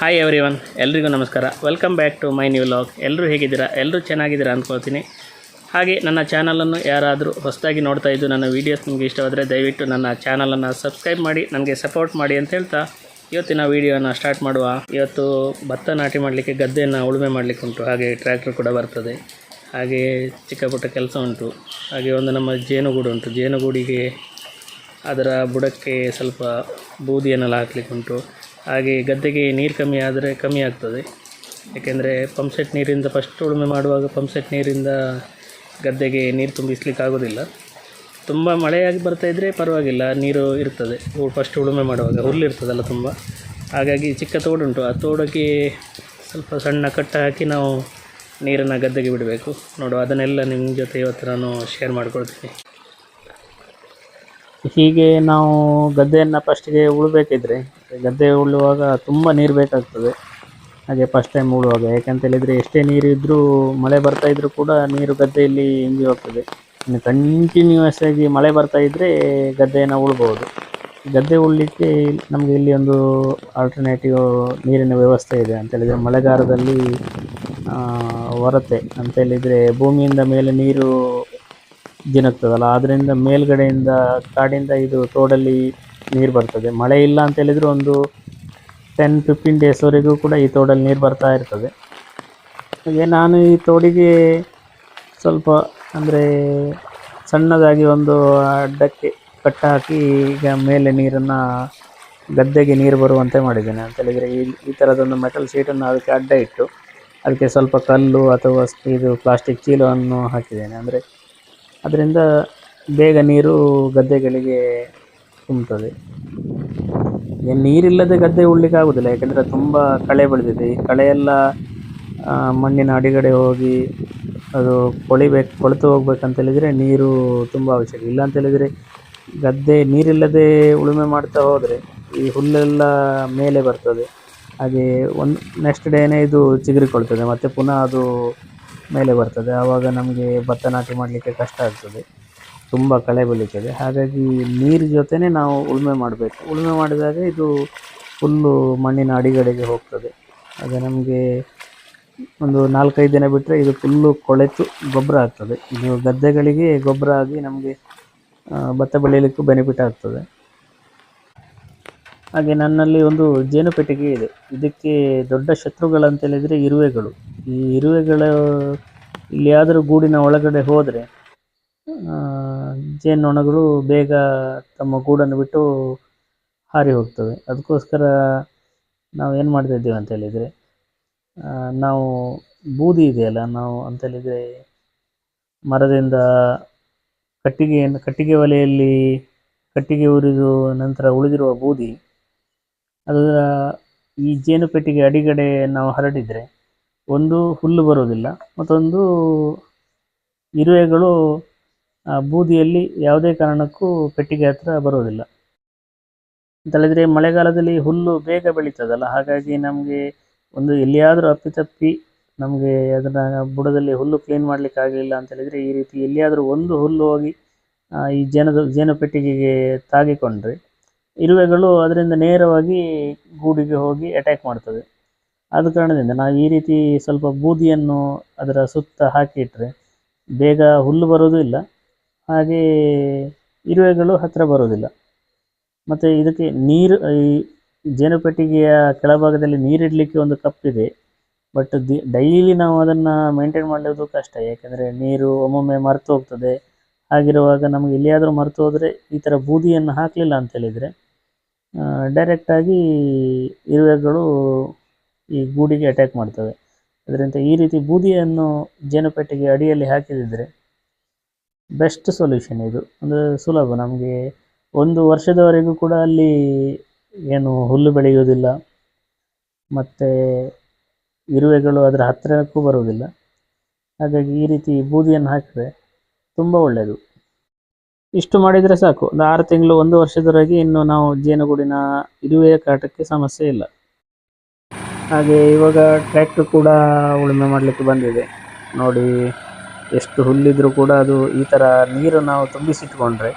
Hi everyone, ಎಲ್ರಿಗೂ ನಮಸ್ಕಾರ. Welcome back to my new vlog. ಎಲ್ಲರೂ ಹೇಗಿದ್ದೀರಾ? ಎಲ್ಲರೂ ಚೆನ್ನಾಗಿದ್ದೀರಾ ಅಂದ್ಕೊಳ್ತೀನಿ. ಹಾಗೆ ನನ್ನ ಚಾನಲನ್ನು ಯಾರಾದರೂ ಹೊಸದಾಗಿ ನೋಡ್ತಾ ಇದ್ದು ನನ್ನ ವೀಡಿಯೋಸ್ ನಿಮಗೆ ಇಷ್ಟವಾದರೆ ದಯವಿಟ್ಟು ನನ್ನ ಚಾನಲನ್ನು ಸಬ್ಸ್ಕ್ರೈಬ್ ಮಾಡಿ ನನಗೆ ಸಪೋರ್ಟ್ ಮಾಡಿ ಅಂತ ಹೇಳ್ತಾ ಇವತ್ತಿನ ವೀಡಿಯೋನ ಸ್ಟಾರ್ಟ್ ಮಾಡುವ. ಇವತ್ತು ಭತ್ತ ನಾಟಿ ಮಾಡಲಿಕ್ಕೆ ಗದ್ದೆಯನ್ನು ಉಳುಮೆ ಮಾಡಲಿಕ್ಕೆ ಉಂಟು. ಹಾಗೆ ಟ್ರ್ಯಾಕ್ಟರ್ ಕೂಡ ಬರ್ತದೆ. ಹಾಗೆ ಚಿಕ್ಕ ಪುಟ್ಟ ಕೆಲಸ ಉಂಟು. ಹಾಗೆ ಒಂದು ನಮ್ಮ ಜೇನುಗೂಡು ಉಂಟು. ಜೇನುಗೂಡಿಗೆ ಅದರ ಬುಡಕ್ಕೆ ಸ್ವಲ್ಪ ಬೂದಿಯನ್ನೆಲ್ಲ ಹಾಕಲಿಕ್ಕೆ ಉಂಟು. ಹಾಗೆ ಗದ್ದೆಗೆ ನೀರು ಕಮ್ಮಿ ಆದರೆ ಕಮ್ಮಿ ಆಗ್ತದೆ. ಏಕೆಂದರೆ ಪಂಪ್ಸೆಟ್ ನೀರಿಂದ ಫಸ್ಟ್ ಉಳುಮೆ ಮಾಡುವಾಗ ಪಂಪ್ಸೆಟ್ ನೀರಿಂದ ಗದ್ದೆಗೆ ನೀರು ತುಂಬಿಸ್ಲಿಕ್ಕೆ ಆಗೋದಿಲ್ಲ. ತುಂಬ ಮಳೆಯಾಗಿ ಬರ್ತಾಯಿದ್ರೆ ಪರವಾಗಿಲ್ಲ, ನೀರು ಇರ್ತದೆ. ಫಸ್ಟ್ ಉಳುಮೆ ಮಾಡುವಾಗ ಹುಲ್ಲಿರ್ತದಲ್ಲ ತುಂಬ. ಹಾಗಾಗಿ ಚಿಕ್ಕ ತೋಡುಂಟು. ಆ ತೋಡಕ್ಕೆ ಸ್ವಲ್ಪ ಸಣ್ಣ ಕಟ್ಟ ಹಾಕಿ ನಾವು ನೀರನ್ನು ಗದ್ದೆಗೆ ಬಿಡಬೇಕು. ನೋಡುವ, ಅದನ್ನೆಲ್ಲ ನಿಮ್ಮ ಜೊತೆ ಇವತ್ತು ನಾನು ಶೇರ್ ಮಾಡ್ಕೊಳ್ತೀನಿ. ಹೀಗೆ ನಾವು ಗದ್ದೆಯನ್ನು ಫಸ್ಟಿಗೆ ಉಳಬೇಕಿದ್ರೆ ಗದ್ದೆ ಉಳುವಾಗ ತುಂಬ ನೀರು ಬೇಕಾಗ್ತದೆ. ಹಾಗೆ ಫಸ್ಟ್ ಟೈಮ್ ಉಳುವಾಗ, ಯಾಕಂತೇಳಿದರೆ ಎಷ್ಟೇ ನೀರು ಇದ್ದರೂ ಮಳೆ ಬರ್ತಾಯಿದ್ರೂ ಕೂಡ ನೀರು ಗದ್ದೆಯಲ್ಲಿ ಇಂಗಿ ಹೋಗ್ತದೆ. ಇನ್ನು ಕಂಟಿನ್ಯೂಯಸ್ ಆಗಿ ಮಳೆ ಬರ್ತಾಯಿದ್ರೆ ಗದ್ದೆಯನ್ನು ಉಳ್ಬೋದು. ಗದ್ದೆ ಉಳಲಿಕ್ಕೆ ನಮಗೆ ಇಲ್ಲಿ ಒಂದು ಆಲ್ಟರ್ನೇಟಿವ್ ನೀರಿನ ವ್ಯವಸ್ಥೆ ಇದೆ. ಅಂತೇಳಿದರೆ ಮಳೆಗಾಲದಲ್ಲಿ ಹೊರತೆ ಅಂತೇಳಿದರೆ ಭೂಮಿಯಿಂದ ಮೇಲೆ ನೀರು ಜಿನಗ್ತದಲ್ಲ, ಆದ್ದರಿಂದ ಮೇಲ್ಗಡೆಯಿಂದ ಕಾಡಿಂದ ಇದು ತೋಡಲ್ಲಿ ನೀರು ಬರ್ತದೆ. ಮಳೆ ಇಲ್ಲ ಅಂತೇಳಿದರೆ ಒಂದು 10-15 ಡೇಸ್ವರೆಗೂ ಕೂಡ ಈ ತೋಡಲ್ಲಿ ನೀರು ಬರ್ತಾ ಇರ್ತದೆ. ಹಾಗೆ ನಾನು ಈ ತೋಡಿಗೆ ಸ್ವಲ್ಪ ಅಂದರೆ ಸಣ್ಣದಾಗಿ ಒಂದು ಅಡ್ಡಕ್ಕೆ ಕಟ್ಟ ಹಾಕಿ ಈಗ ಮೇಲೆ ನೀರನ್ನು ಗದ್ದೆಗೆ ನೀರು ಬರುವಂತೆ ಮಾಡಿದ್ದೇನೆ. ಅಂತೇಳಿದರೆ ಈ ಥರದೊಂದು ಮೆಟಲ್ ಶೀಟನ್ನು ಅದಕ್ಕೆ ಅಡ್ಡ ಇಟ್ಟು ಅದಕ್ಕೆ ಸ್ವಲ್ಪ ಕಲ್ಲು ಅಥವಾ ಇದು ಪ್ಲಾಸ್ಟಿಕ್ ಚೀಲವನ್ನು ಹಾಕಿದ್ದೇನೆ. ಅಂದರೆ ಅದರಿಂದ ಬೇಗ ನೀರು ಗದ್ದೆಗಳಿಗೆ ತುಂಬುತ್ತದೆ. ಏನು ನೀರಿಲ್ಲದೆ ಗದ್ದೆ ಉಳ್ಲಿಕ್ಕೆ ಆಗೋದಿಲ್ಲ, ಯಾಕೆಂದರೆ ತುಂಬ ಕಳೆ ಬೆಳೆದಿದೆ. ಈ ಕಳೆಯೆಲ್ಲ ಮಣ್ಣಿನ ಅಡಿಗಡೆ ಹೋಗಿ ಅದು ಕೊಳೆತು ಹೋಗ್ಬೇಕಂತೇಳಿದರೆ ನೀರು ತುಂಬ ಅವಶ್ಯಕ. ಇಲ್ಲ ಅಂತೇಳಿದರೆ ಗದ್ದೆ ನೀರಿಲ್ಲದೆ ಉಳುಮೆ ಮಾಡ್ತಾ ಹೋದರೆ ಈ ಹುಲ್ಲೆಲ್ಲ ಮೇಲೆ ಬರ್ತದೆ. ಹಾಗೆ ನೆಕ್ಸ್ಟ್ ಡೇನೇ ಇದು ಚಿಗುರಿಕೊಳ್ತದೆ, ಮತ್ತು ಪುನಃ ಅದು ಮೇಲೆ ಬರ್ತದೆ. ಆವಾಗ ನಮಗೆ ಭತ್ತ ನಾಟಿ ಮಾಡಲಿಕ್ಕೆ ಕಷ್ಟ ಆಗ್ತದೆ, ತುಂಬ ಕಳೆ ಬೆಳೀತದೆ. ಹಾಗಾಗಿ ನೀರು ಜೊತೆನೇ ನಾವು ಉಳುಮೆ ಮಾಡಬೇಕು. ಉಳುಮೆ ಮಾಡಿದಾಗ ಇದು ಫುಲ್ಲು ಮಣ್ಣಿನ ಅಡಿಗಡೆಗೆ ಹೋಗ್ತದೆ. ಹಾಗೆ ನಮಗೆ ಒಂದು 4-5 ದಿನ ಬಿಟ್ಟರೆ ಇದು ಫುಲ್ಲು ಕೊಳೆತು ಗೊಬ್ಬರ ಆಗ್ತದೆ. ಇದು ಗದ್ದೆಗಳಿಗೆ ಗೊಬ್ಬರ ಆಗಿ ನಮಗೆ ಭತ್ತ ಬೆಳೀಲಿಕ್ಕೂ ಬೆನಿಫಿಟ್ ಆಗ್ತದೆ. ಹಾಗೆ ನನ್ನಲ್ಲಿ ಒಂದು ಜೇನು ಪೆಟ್ಟಿಗೆ ಇದೆ. ಇದಕ್ಕೆ ದೊಡ್ಡ ಶತ್ರುಗಳಂತೇಳಿದರೆ ಇರುವೆಗಳು. ಈ ಇರುವೆಗಳು ಇಲ್ಲಿಯಾದರೂ ಗೂಡಿನ ಒಳಗಡೆ ಹೋದರೆ ಜೇನ್ನೊಣಗಳು ಬೇಗ ತಮ್ಮ ಗೂಡನ್ನು ಬಿಟ್ಟು ಹಾರಿ ಹೋಗ್ತವೆ. ಅದಕ್ಕೋಸ್ಕರ ನಾವು ಏನು ಮಾಡ್ತಾಯಿದ್ದೇವೆ ಅಂತೇಳಿದರೆ, ನಾವು ಬೂದಿ ಇದೆಯಲ್ಲ, ನಾವು ಅಂತೇಳಿದರೆ ಮರದಿಂದ ಕಟ್ಟಿಗೆ ಒಲೆಯಲ್ಲಿ ಕಟ್ಟಿಗೆ ಉರಿದು ನಂತರ ಉಳಿದಿರುವ ಬೂದಿ, ಅದರ ಈ ಜೇನು ಪೆಟ್ಟಿಗೆ ಅಡಿಗಡೆ ನಾವು ಹರಡಿದರೆ ಒಂದು ಹುಲ್ಲು ಬರೋದಿಲ್ಲ, ಮತ್ತೊಂದು ಇರುವೆಗಳು ಬೂದಿಯಲ್ಲಿ ಯಾವುದೇ ಕಾರಣಕ್ಕೂ ಪೆಟ್ಟಿಗೆ ಹತ್ರ ಬರೋದಿಲ್ಲ. ಅಂತೇಳಿದರೆ ಮಳೆಗಾಲದಲ್ಲಿ ಹುಲ್ಲು ಬೇಗ ಬೆಳೀತದಲ್ಲ, ಹಾಗಾಗಿ ನಮಗೆ ಒಂದು ಎಲ್ಲಿಯಾದರೂ ಅಪ್ಪಿತಪ್ಪಿ ನಮಗೆ ಅದನ್ನು ಬುಡದಲ್ಲಿ ಹುಲ್ಲು ಕ್ಲೀನ್ ಮಾಡಲಿಕ್ಕೆ ಆಗಲಿಲ್ಲ ಅಂತೇಳಿದರೆ ಈ ರೀತಿ ಎಲ್ಲಿಯಾದರೂ ಒಂದು ಹುಲ್ಲು ಹೋಗಿ ಈ ಜೇನು ಪೆಟ್ಟಿಗೆಗೆ ತಾಗಿಕೊಂಡ್ರೆ ಇರುವೆಗಳು ಅದರಿಂದ ನೇರವಾಗಿ ಗೂಡಿಗೆ ಹೋಗಿ ಅಟ್ಯಾಕ್ ಮಾಡ್ತದೆ. ಆದ ಕಾರಣದಿಂದ ನಾವು ಈ ರೀತಿ ಸ್ವಲ್ಪ ಬೂದಿಯನ್ನು ಅದರ ಸುತ್ತ ಹಾಕಿಟ್ರೆ ಬೇಗ ಹುಲ್ಲು ಬರೋದು ಇಲ್ಲ, ಹಾಗೆ ಇರುವೆಗಳು ಹತ್ತಿರ ಬರೋದಿಲ್ಲ. ಮತ್ತು ಇದಕ್ಕೆ ನೀರು, ಈ ಜೇನುಪೆಟ್ಟಿಗೆಯ ಕೆಳಭಾಗದಲ್ಲಿ ನೀರಿಡಲಿಕ್ಕೆ ಒಂದು ಕಪ್ಪಿದೆ. ಬಟ್ ಡೈಲಿ ನಾವು ಅದನ್ನು ಮೇಂಟೈನ್ ಮಾಡೋದು ಕಷ್ಟ, ಯಾಕೆಂದರೆ ನೀರು ಒಮ್ಮೊಮ್ಮೆ ಮರೆತು ಹೋಗ್ತದೆ. ಹಾಗಿರುವಾಗ ನಮಗೆ ಎಲ್ಲಿಯಾದರೂ ಮರೆತು ಹೋದರೆ ಈ ಥರ ಬೂದಿಯನ್ನು ಹಾಕಲಿಲ್ಲ ಅಂತೇಳಿದರೆ ಡೈರೆಕ್ಟಾಗಿ ಇರುವೆಗಳು ಈ ಗೂಡಿಗೆ ಅಟ್ಯಾಕ್ ಮಾಡ್ತವೆ. ಅದರಿಂದ ಈ ರೀತಿ ಬೂದಿಯನ್ನು ಜೇನುಪೆಟ್ಟಿಗೆ ಅಡಿಯಲ್ಲಿ ಹಾಕಿದಿದ್ರೆ ಬೆಸ್ಟ್ ಸೊಲ್ಯೂಷನ್ ಇದು. ಒಂದು ಸುಲಭ, ನಮಗೆ 1 ವರ್ಷದವರೆಗೂ ಕೂಡ ಅಲ್ಲಿ ಏನು ಹುಲ್ಲು ಬೆಳೆಯುವುದಿಲ್ಲ, ಮತ್ತು ಇರುವೆಗಳು ಅದರ ಹತ್ತಿರಕ್ಕೂ ಬರುವುದಿಲ್ಲ. ಹಾಗಾಗಿ ಈ ರೀತಿ ಬೂದಿಯನ್ನು ಹಾಕಿದ್ರೆ ತುಂಬ ಒಳ್ಳೆಯದು. ಇಷ್ಟು ಮಾಡಿದರೆ ಸಾಕು, ಒಂದು 6 ತಿಂಗಳು 1 ವರ್ಷದವರೆಗೆ ಇನ್ನು ನಾವು ಜೇನುಗೂಡಿನ ಇರುವೆಯ ಕಾಟಕ್ಕೆ ಸಮಸ್ಯೆ ಇಲ್ಲ. ಹಾಗೆ ಇವಾಗ ಟ್ರ್ಯಾಕ್ಟರ್ ಕೂಡ ಉಳುಮೆ ಮಾಡಲಿಕ್ಕೆ ಬಂದಿದೆ. ನೋಡಿ, ಎಷ್ಟು ಹುಲ್ಲಿದ್ರೂ ಕೂಡ ಅದು ಈ ಥರ ನೀರು ನಾವು ತುಂಬಿಸಿಟ್ಕೊಂಡ್ರೆ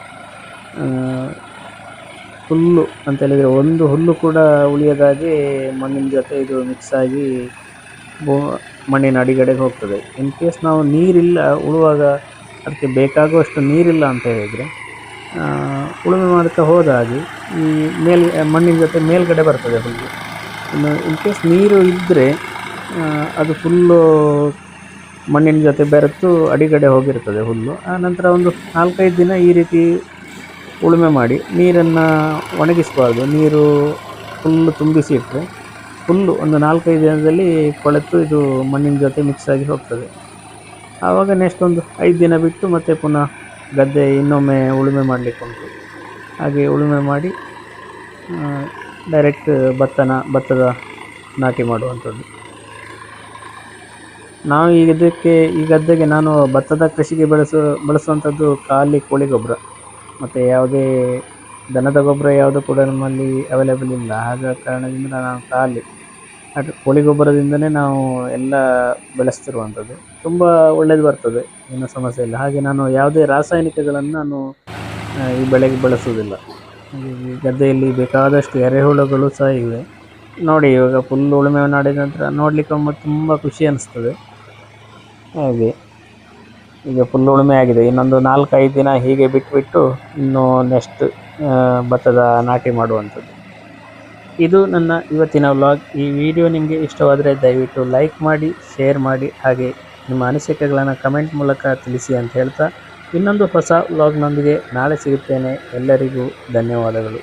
ಹುಲ್ಲು ಅಂತ ಹೇಳಿದರೆ ಒಂದು ಹುಲ್ಲು ಕೂಡ ಉಳಿಯದಾಗೆ ಮಣ್ಣಿನ ಜೊತೆ ಇದು ಮಿಕ್ಸ್ ಆಗಿ ಮಣ್ಣಿನ ಅಡಿಗಡೆಗೆ ಹೋಗ್ತದೆ. ಇನ್ ಕೇಸ್ ನಾವು ನೀರಿಲ್ಲ ಉಳುವಾಗ, ಅದಕ್ಕೆ ಬೇಕಾಗುವಷ್ಟು ನೀರಿಲ್ಲ ಅಂತ ಹೇಳಿದರೆ ಉಳುಮೆ ಮಾಡ್ತಾ ಹೋದಾಗೆ ಈ ಮಣ್ಣಿನ ಜೊತೆ ಮೇಲ್ಗಡೆ ಬರ್ತದೆ ಹುಲ್ಲು. ಇನ್ನು ಇನ್ ಕೇಸ್ ನೀರು ಇದ್ದರೆ ಅದು ಫುಲ್ಲು ಮಣ್ಣಿನ ಜೊತೆ ಬೆರೆತು ಅಡಿಗಡೆ ಹೋಗಿರ್ತದೆ ಹುಲ್ಲು. ಆ ನಂತರ ಒಂದು 4-5 ದಿನ ಈ ರೀತಿ ಉಳುಮೆ ಮಾಡಿ ನೀರನ್ನು ಒಣಗಿಸಬಾರ್ದು. ನೀರು ಫುಲ್ಲು ತುಂಬಿಸಿ ಇಟ್ಟರೆ ಫುಲ್ಲು ಒಂದು 4-5 ದಿನದಲ್ಲಿ ಕೊಳೆತು ಇದು ಮಣ್ಣಿನ ಜೊತೆ ಮಿಕ್ಸ್ ಆಗಿ ಹೋಗ್ತದೆ. ಆವಾಗ ನೆಕ್ಸ್ಟ್ ಒಂದು 5 ದಿನ ಬಿಟ್ಟು ಮತ್ತೆ ಪುನಃ ಗದ್ದೆ ಇನ್ನೊಮ್ಮೆ ಉಳುಮೆ ಮಾಡಲಿಕ್ಕೆ ಉಂಟು. ಹಾಗೆ ಉಳುಮೆ ಮಾಡಿ ಡೈರೆಕ್ಟ್ ಭತ್ತದ ನಾಟಿ ಮಾಡುವಂಥದ್ದು. ನಾವು ಈ ಗದ್ದೆಗೆ ನಾನು ಭತ್ತದ ಕೃಷಿಗೆ ಬಳಸುವಂಥದ್ದು ಖಾಲಿ ಕೋಳಿ ಗೊಬ್ಬರ, ಮತ್ತು ಯಾವುದೇ ದನದ ಗೊಬ್ಬರ ಯಾವುದು ಕೂಡ ನಮ್ಮಲ್ಲಿ ಅವೈಲೇಬಲ್ ಇಲ್ಲ. ಆದ ಕಾರಣದಿಂದ ನಾವು ಖಾಲಿ ಕೋಳಿ ಗೊಬ್ಬರದಿಂದನೇ ನಾವು ಎಲ್ಲ ಬೆಳೆಸ್ತಿರುವಂಥದ್ದು. ತುಂಬ ಒಳ್ಳೆಯದು ಬರ್ತದೆ, ಏನೂ ಸಮಸ್ಯೆ ಇಲ್ಲ. ಹಾಗೆ ನಾನು ಯಾವುದೇ ರಾಸಾಯನಿಕಗಳನ್ನು ನಾನು ಈ ಬೆಳೆಗೆ ಬಳಸುವುದಿಲ್ಲ. ಈ ಗದ್ದೆಯಲ್ಲಿ ಬೇಕಾದಷ್ಟು ಎರೆಹುಳುಗಳು ಸಹ ಇವೆ. ನೋಡಿ, ಇವಾಗ ಫುಲ್ ಉಳುಮೆ ಮಾಡಿದ ನಂತರ ನೋಡಲಿಕ್ಕೆ ತುಂಬ ಖುಷಿ ಅನಿಸ್ತದೆ. ಹಾಗೆ ಈಗ ಫುಲ್ ಉಳುಮೆ ಆಗಿದೆ. ಇನ್ನೊಂದು 4-5 ದಿನ ಹೀಗೆ ಬಿಟ್ಟು ಇನ್ನು ನೆಕ್ಸ್ಟ್ ಭತ್ತದ ನಾಟಿ ಮಾಡುವಂಥದ್ದು. ಇದು ನನ್ನ ಇವತ್ತಿನ ವ್ಲಾಗ್. ಈ ವಿಡಿಯೋ ನಿಮಗೆ ಇಷ್ಟವಾದರೆ ದಯವಿಟ್ಟು ಲೈಕ್ ಮಾಡಿ, ಶೇರ್ ಮಾಡಿ, ಹಾಗೆ ನಿಮ್ಮ ಅನಿಸಿಕೆಗಳನ್ನು ಕಮೆಂಟ್ ಮೂಲಕ ತಿಳಿಸಿ ಅಂತ ಹೇಳ್ತಾ ಇನ್ನೊಂದು ಹೊಸ ವ್ಲಾಗ್ನೊಂದಿಗೆ ನಾಳೆ ಸಿಗುತ್ತೇನೆ. ಎಲ್ಲರಿಗೂ ಧನ್ಯವಾದಗಳು.